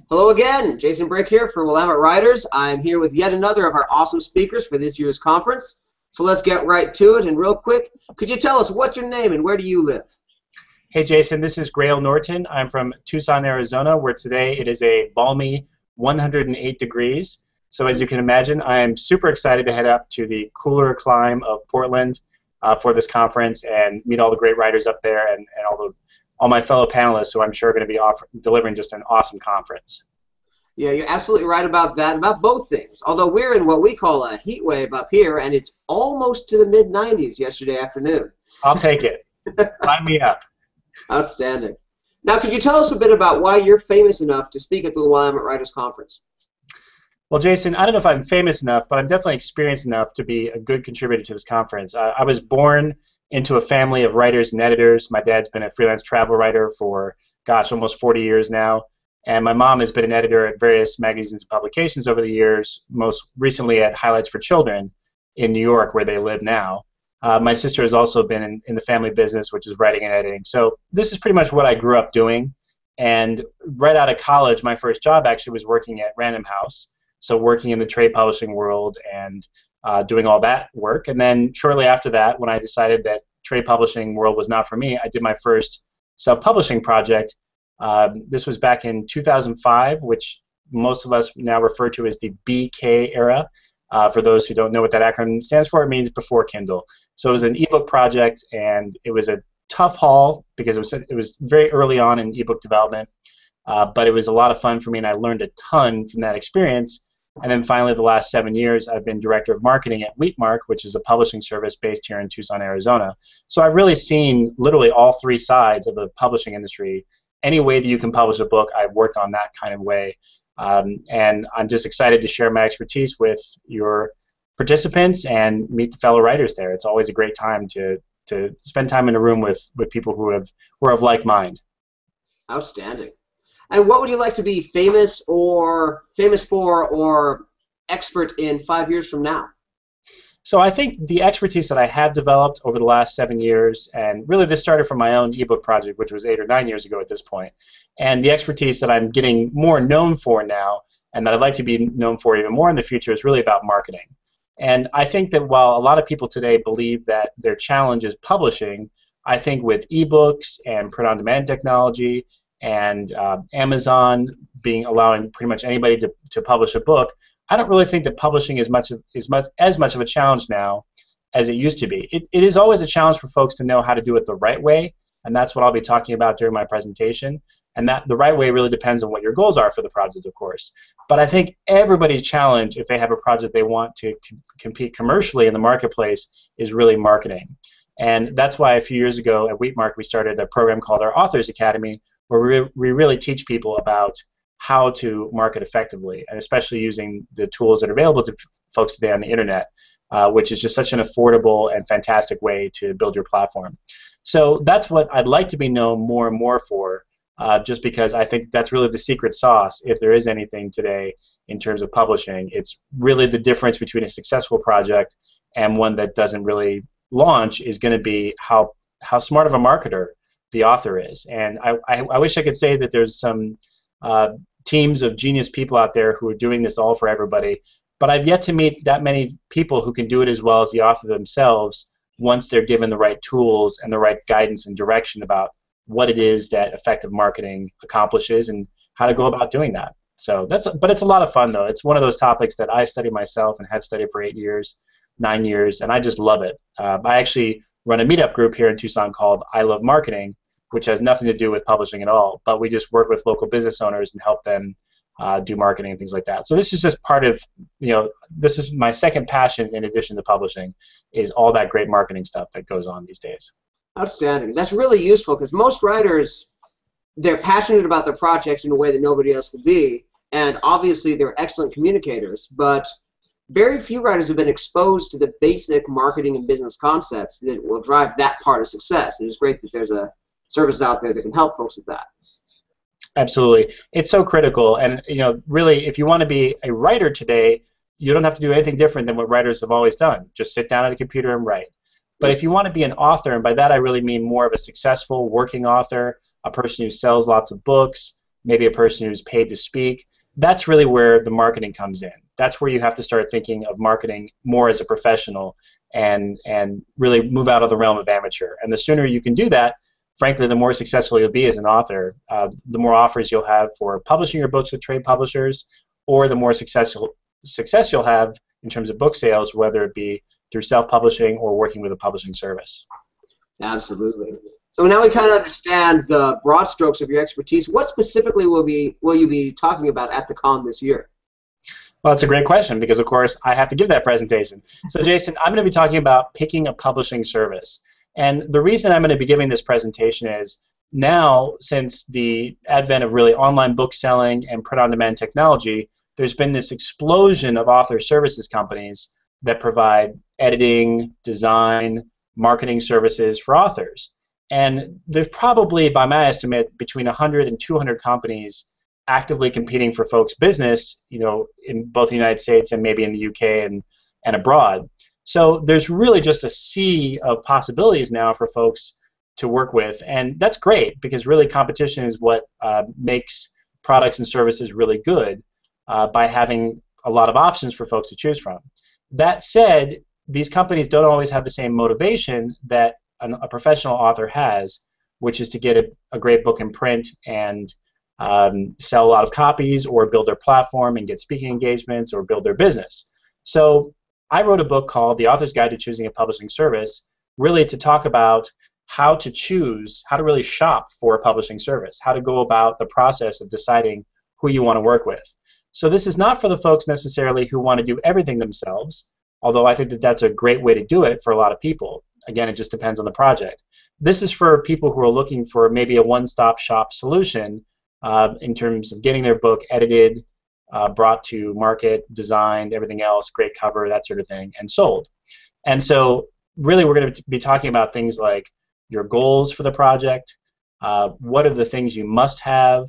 Hello again, Jason Brick here for Willamette Writers. I'm here with yet another of our awesome speakers for this year's conference. So let's get right to it, and real quick, could you tell us what's your name and where do you live? Hey Jason, this is Grael Norton. I'm from Tucson, Arizona, where today it is a balmy 108 degrees. So as you can imagine, I'm super excited to head up to the cooler clime of Portland for this conference and meet all the great writers up there and all my fellow panelists who I'm sure are going to be delivering just an awesome conference. Yeah, you're absolutely right about that, about both things. Although we're in what we call a heat wave up here, and it's almost to the mid-90s yesterday afternoon. I'll take it. Sign me up. Outstanding. Now, could you tell us a bit about why you're famous enough to speak at the Willamette Writers Conference? Well, Jason, I don't know if I'm famous enough, but I'm definitely experienced enough to be a good contributor to this conference. I was born into a family of writers and editors. My dad's been a freelance travel writer for, gosh, almost 40 years now. And my mom has been an editor at various magazines and publications over the years, most recently at Highlights for Children in New York, where they live now. My sister has also been in the family business, which is writing and editing. So this is pretty much what I grew up doing. And right out of college, my first job actually was working at Random House, so working in the trade publishing world and doing all that work. And then shortly after that, when I decided that trade publishing world was not for me, I did my first self-publishing project. This was back in 2005, which most of us now refer to as the BK era. For those who don't know what that acronym stands for, it means before Kindle. So it was an ebook project, and it was a tough haul because it was very early on in ebook development, but it was a lot of fun for me, and I learned a ton from that experience. And then finally, the last 7 years, I've been director of marketing at Wheatmark, which is a publishing service based here in Tucson, Arizona. So I've really seen literally all three sides of the publishing industry. Any way that you can publish a book, I've worked on that kind of way. And I'm just excited to share my expertise with your participants and meet the fellow writers there. It's always a great time to spend time in a room with people who are of like mind. Outstanding. And what would you like to be famous for or expert in 5 years from now? So I think the expertise that I have developed over the last 7 years, and really this started from my own ebook project, which was 8 or 9 years ago at this point, and the expertise that I'm getting more known for now, and that I'd like to be known for even more in the future, is really about marketing. And I think that while a lot of people today believe that their challenge is publishing, I think with ebooks and print-on-demand technology and Amazon allowing pretty much anybody to publish a book, I don't really think that publishing is as much of a challenge now as it used to be. It is always a challenge for folks to know how to do it the right way, and that's what I'll be talking about during my presentation. And that the right way really depends on what your goals are for the project, of course. But I think everybody's challenge, if they have a project they want to compete commercially in the marketplace, is really marketing. And that's why a few years ago at Wheatmark we started a program called our Authors Academy, where we really teach people about how to market effectively, and especially using the tools that are available to folks today on the internet, which is just such an affordable and fantastic way to build your platform. So that's what I'd like to be known more and more for, just because I think that's really the secret sauce, if there is anything today in terms of publishing. It's really the difference between a successful project and one that doesn't really launch is going to be how smart of a marketer the author is. And I wish I could say that there's some teams of genius people out there who are doing this all for everybody, but I've yet to meet that many people who can do it as well as the author themselves once they're given the right tools and the right guidance and direction about what it is that effective marketing accomplishes and how to go about doing that. So but it's a lot of fun though. It's one of those topics that I study myself and have studied for 8 years, 9 years, and I just love it. I actually run a meetup group here in Tucson called I Love Marketing, which has nothing to do with publishing at all, but we just work with local business owners and help them do marketing and things like that. So this is just part of, this is my second passion in addition to publishing, is all that great marketing stuff that goes on these days. Outstanding. That's really useful because most writers, they're passionate about their project in a way that nobody else would be, and obviously they're excellent communicators, but very few writers have been exposed to the basic marketing and business concepts that will drive that part of success. And it's great that there's a service out there that can help folks with that. Absolutely. It's so critical. And really, if you want to be a writer today, you don't have to do anything different than what writers have always done. Just sit down at a computer and write. But if you want to be an author, and by that I really mean more of a successful working author, a person who sells lots of books, maybe a person who's paid to speak. That's really where the marketing comes in. That's where you have to start thinking of marketing more as a professional and really move out of the realm of amateur. And the sooner you can do that, frankly, the more successful you'll be as an author. The more offers you'll have for publishing your books with trade publishers, or the more success you'll have in terms of book sales, whether it be through self-publishing or working with a publishing service. Absolutely. So now we kind of understand the broad strokes of your expertise. What specifically will you be talking about at the con this year? Well, it's a great question because, of course, I have to give that presentation. So, Jason, I'm going to be talking about picking a publishing service. And the reason I'm going to be giving this presentation is now, since the advent of really online book selling and print-on-demand technology, there's been this explosion of author services companies that provide editing, design, marketing services for authors. And there's probably, by my estimate, between 100 and 200 companies actively competing for folks' business, in both the United States and maybe in the UK and abroad. So there's really just a sea of possibilities now for folks to work with, and that's great because really competition is what makes products and services really good by having a lot of options for folks to choose from. That said, these companies don't always have the same motivation that a professional author has, which is to get a great book in print and sell a lot of copies or build their platform and get speaking engagements or build their business. So I wrote a book called The Author's Guide to Choosing a Publishing Service, really to talk about how to choose, how to really shop for a publishing service, how to go about the process of deciding who you want to work with. So this is not for the folks necessarily who want to do everything themselves, although I think that that's a great way to do it for a lot of people. Again, it just depends on the project. This is for people who are looking for maybe a one-stop shop solution in terms of getting their book edited, brought to market, designed, everything else, great cover, that sort of thing, and sold. And so really we're going to be talking about things like your goals for the project, what are the things you must have,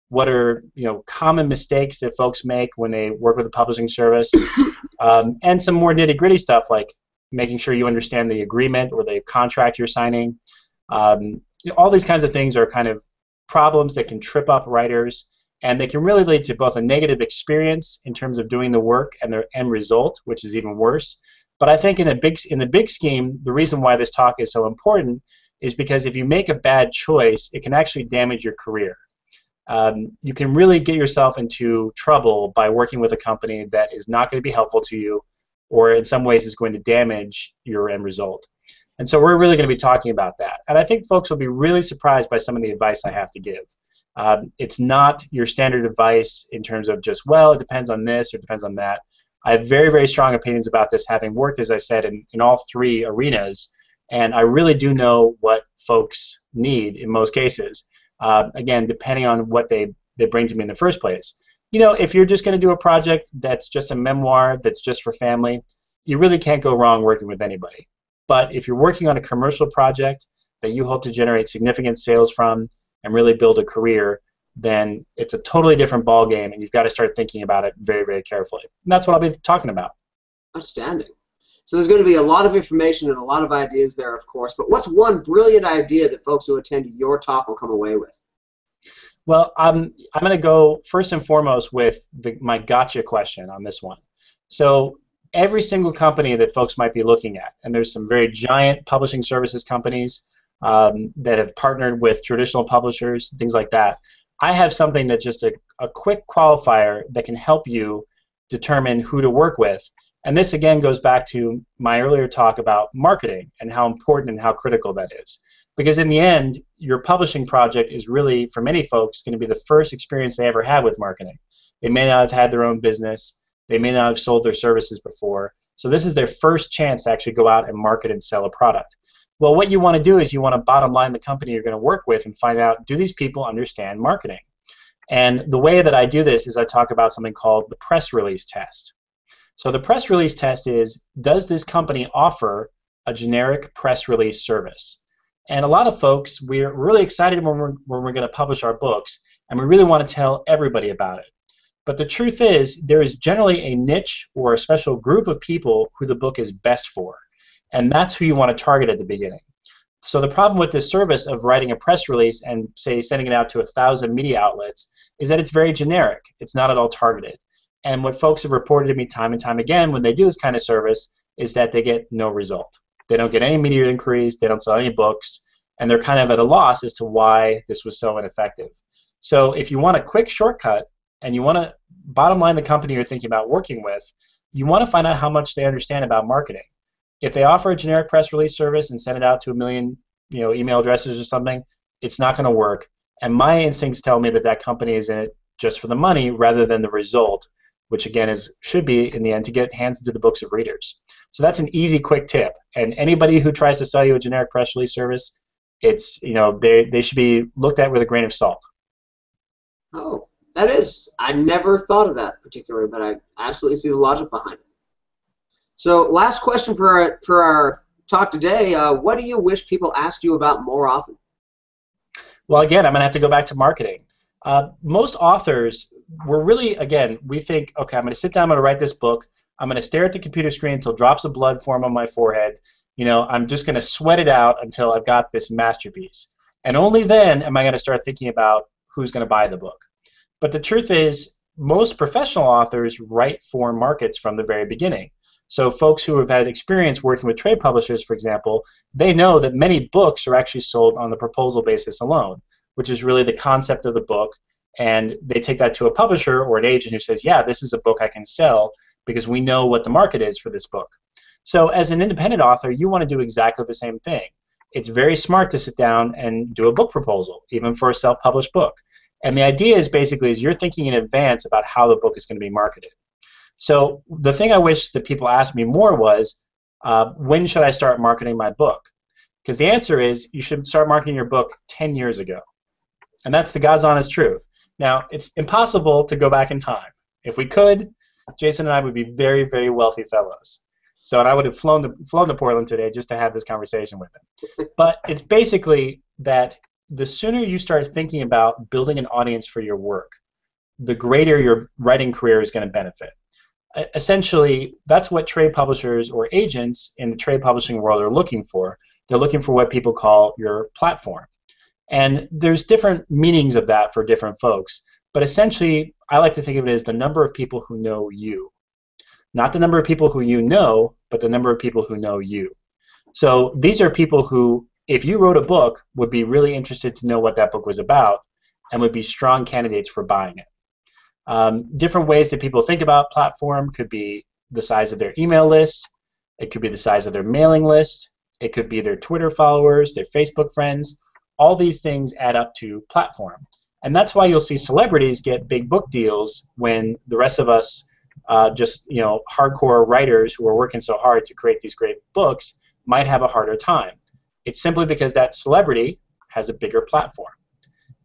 what are common mistakes that folks make when they work with a publishing service, and some more nitty-gritty stuff like making sure you understand the agreement or the contract you're signing. All these kinds of things are kind of problems that can trip up writers, and they can really lead to both a negative experience in terms of doing the work and their end result, which is even worse. But I think in the big scheme, the reason why this talk is so important is because if you make a bad choice, it can actually damage your career. You can really get yourself into trouble by working with a company that is not going to be helpful to you, or in some ways is going to damage your end result. And so we're really going to be talking about that. And I think folks will be really surprised by some of the advice I have to give. It's not your standard advice in terms of just, well, it depends on this or it depends on that. I have very, very strong opinions about this, having worked, as I said, in all three arenas, and I really do know what folks need in most cases, again, depending on what they bring to me in the first place. If you're just going to do a project that's just a memoir, that's just for family, you really can't go wrong working with anybody. But if you're working on a commercial project that you hope to generate significant sales from and really build a career, then it's a totally different ballgame, and you've got to start thinking about it very, very carefully. And that's what I'll be talking about. Outstanding. So there's going to be a lot of information and a lot of ideas there, of course, but what's one brilliant idea that folks who attend your talk will come away with? Well, I'm going to go first and foremost with my gotcha question on this one. So every single company that folks might be looking at, and there's some very giant publishing services companies that have partnered with traditional publishers, things like that. I have something that's just a quick qualifier that can help you determine who to work with. And this, again, goes back to my earlier talk about marketing and how important and how critical that is. Because in the end, your publishing project is really, for many folks, going to be the first experience they ever had with marketing. They may not have had their own business. They may not have sold their services before. So this is their first chance to actually go out and market and sell a product. Well, what you want to do is you want to bottom line the company you're going to work with and find out, do these people understand marketing? And the way that I do this is I talk about something called the press release test. So the press release test is, does this company offer a generic press release service? And a lot of folks, we're really excited when we're going to publish our books, and we really want to tell everybody about it. But the truth is, there is generally a niche or a special group of people who the book is best for. And that's who you want to target at the beginning. So the problem with this service of writing a press release and, say, sending it out to 1,000 media outlets is that it's very generic. It's not at all targeted. And what folks have reported to me time and time again when they do this kind of service is that they get no result. They don't get any media inquiries, they don't sell any books, and they're kind of at a loss as to why this was so ineffective. So if you want a quick shortcut and you want to bottom line the company you're thinking about working with, you want to find out how much they understand about marketing. If they offer a generic press release service and send it out to 1 million, email addresses or something, it's not going to work. And my instincts tell me that that company is in it just for the money rather than the result, which again should be in the end to get hands into the books of readers. So that's an easy, quick tip. And anybody who tries to sell you a generic press release service, it's they should be looked at with a grain of salt. Oh, that is. I never thought of that particularly, but I absolutely see the logic behind it. So last question for our talk today. What do you wish people asked you about more often? Well, again, I'm going to have to go back to marketing. Most authors were really, again, we think, okay, I'm going to sit down, I'm going to write this book, I'm going to stare at the computer screen until drops of blood form on my forehead, I'm just going to sweat it out until I've got this masterpiece. And only then am I going to start thinking about who's going to buy the book. But the truth is, most professional authors write for markets from the very beginning. So folks who have had experience working with trade publishers, for example, they know that many books are actually sold on the proposal basis alone, which is really the concept of the book, and they take that to a publisher or an agent who says, yeah, this is a book I can sell because we know what the market is for this book. So as an independent author, you want to do exactly the same thing. It's very smart to sit down and do a book proposal, even for a self-published book. And the idea is basically you're thinking in advance about how the book is going to be marketed. So the thing I wish that people asked me more was, when should I start marketing my book? Because the answer is you should start marketing your book 10 years ago. And that's the God's honest truth. Now, it's impossible to go back in time. If we could, Jason and I would be very, very wealthy fellows. So and I would have flown to Portland today just to have this conversation with him. But it's basically that the sooner you start thinking about building an audience for your work, the greater your writing career is going to benefit. Essentially, that's what trade publishers or agents in the trade publishing world are looking for. They're looking for what people call your platform. And there's different meanings of that for different folks. But essentially, I like to think of it as the number of people who know you. Not the number of people who you know, but the number of people who know you. So these are people who, if you wrote a book, would be really interested to know what that book was about and would be strong candidates for buying it. Different ways that people think about platform could be the size of their email list, it could be the size of their mailing list, it could be their Twitter followers, their Facebook friends. All these things add up to platform. And that's why you'll see celebrities get big book deals when the rest of us, hardcore writers who are working so hard to create these great books might have a harder time. It's simply because that celebrity has a bigger platform.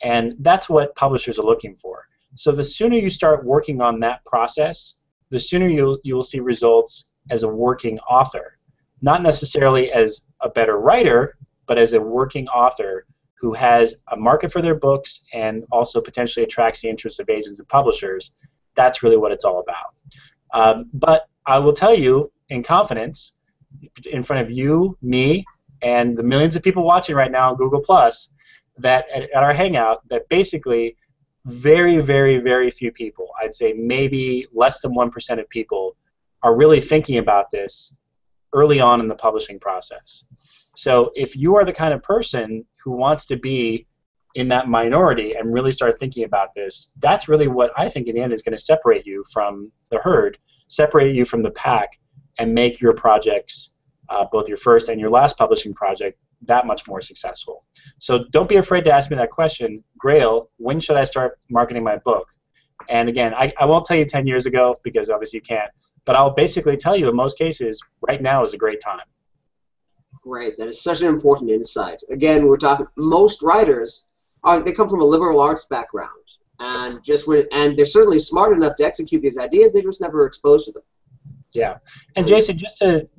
And that's what publishers are looking for. So the sooner you start working on that process, the sooner you will see results as a working author. Not necessarily as a better writer, but as a working author who has a market for their books and also potentially attracts the interest of agents and publishers. That's really what it's all about. But I will tell you in confidence, in front of you, me, and the millions of people watching right now on Google+, that at our Hangout, that basically very, very, very few people, I'd say maybe less than 1% of people, are really thinking about this early on in the publishing process. So if you are the kind of person who wants to be in that minority and really start thinking about this, that's really what I think in the end is going to separate you from the herd, separate you from the pack, and make your projects, both your first and your last publishing project, that much more successful. So don't be afraid to ask me that question. Grael, when should I start marketing my book? And again, I won't tell you 10 years ago because obviously you can't, but I'll basically tell you in most cases, right now is a great time. Great. That is such an important insight. Again, we're talking, most writers, they come from a liberal arts background, and they're certainly smart enough to execute these ideas, they're just never exposed to them. Yeah, and Jason,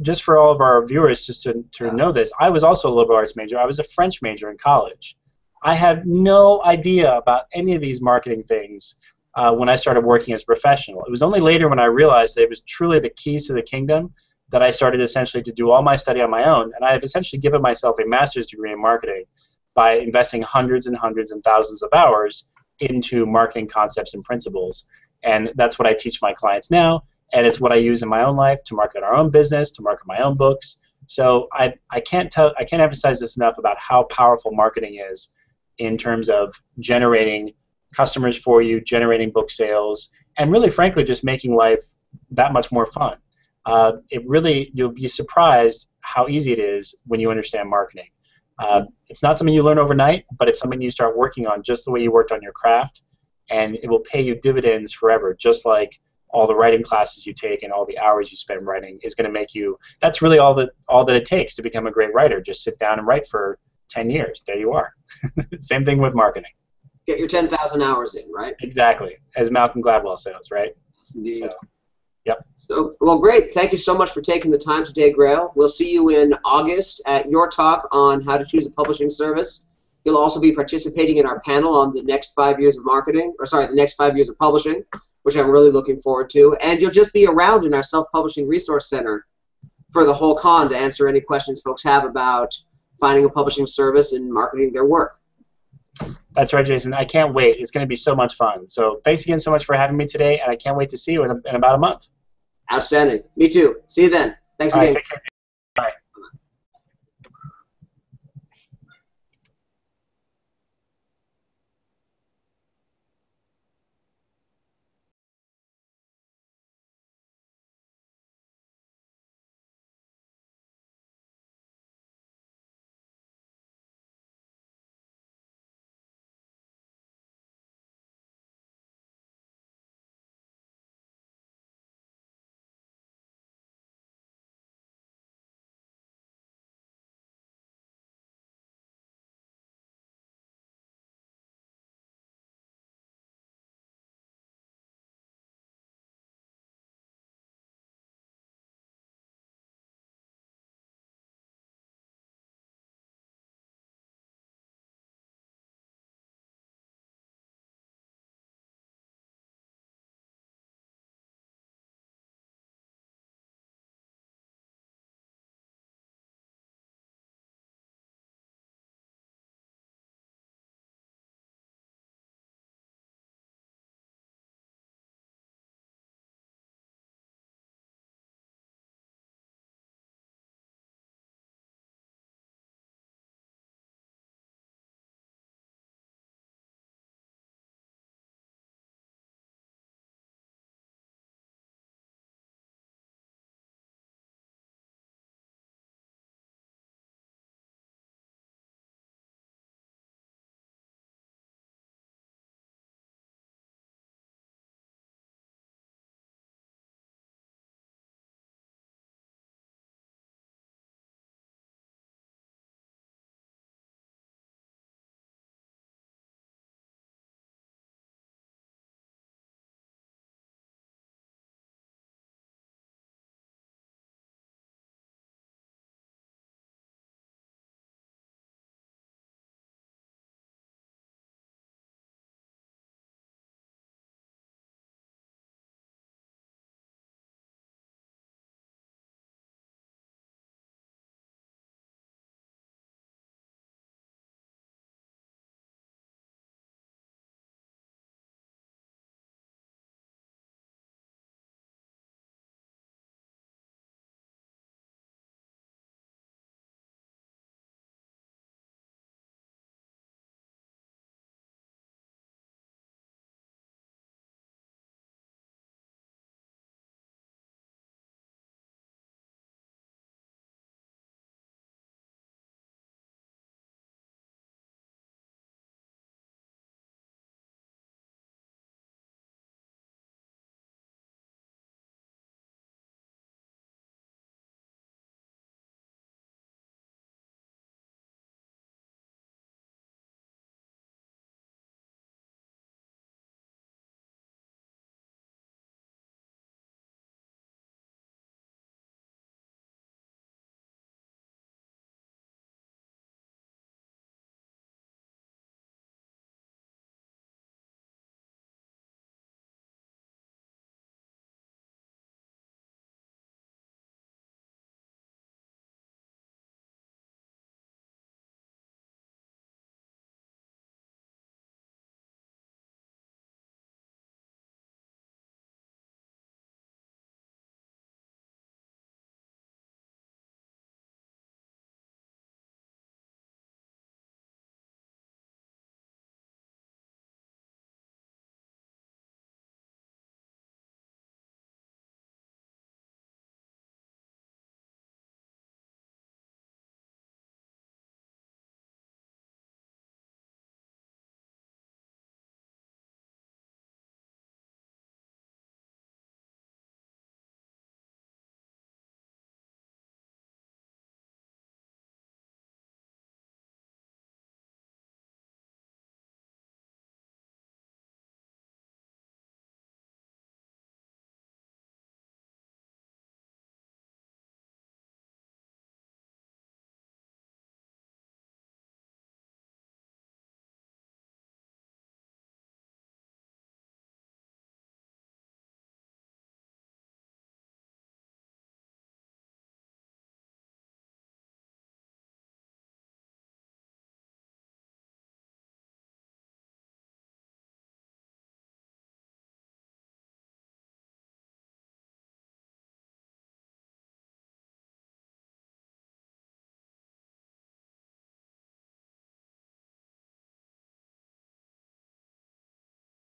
just for all of our viewers, just to know this, I was also a liberal arts major. I was a French major in college. I had no idea about any of these marketing things when I started working as a professional. It was only later when I realized that it was truly the keys to the kingdom that I started essentially to do all my study on my own, and I have essentially given myself a master's degree in marketing by investing hundreds and hundreds and thousands of hours into marketing concepts and principles. And that's what I teach my clients now, and it's what I use in my own life to market our own business, to market my own books. So I can't emphasize this enough about how powerful marketing is in terms of generating customers for you, generating book sales, and really, frankly, just making life that much more fun. You'll be surprised how easy it is when you understand marketing. It's not something you learn overnight, but it's something you start working on just the way you worked on your craft, and it will pay you dividends forever, just like all the writing classes you take and all the hours you spend writing is going to make you. That's really all that it takes to become a great writer. Just sit down and write for 10 years. There you are. Same thing with marketing. Get your 10,000 hours in, right? Exactly, as Malcolm Gladwell says, right? Yes, indeed. So, yep. So, well, great. Thank you so much for taking the time today, Grael. We'll see you in August at your talk on how to choose a publishing service. You'll also be participating in our panel on the next 5 years of marketing, or sorry, the next 5 years of publishing, which I'm really looking forward to. And you'll just be around in our Self-Publishing Resource Center for the whole con to answer any questions folks have about finding a publishing service and marketing their work. That's right, Jason. I can't wait. It's going to be so much fun. So thanks again so much for having me today, and I can't wait to see you in about a month. Outstanding. Me too. See you then. Thanks again. All right, take care.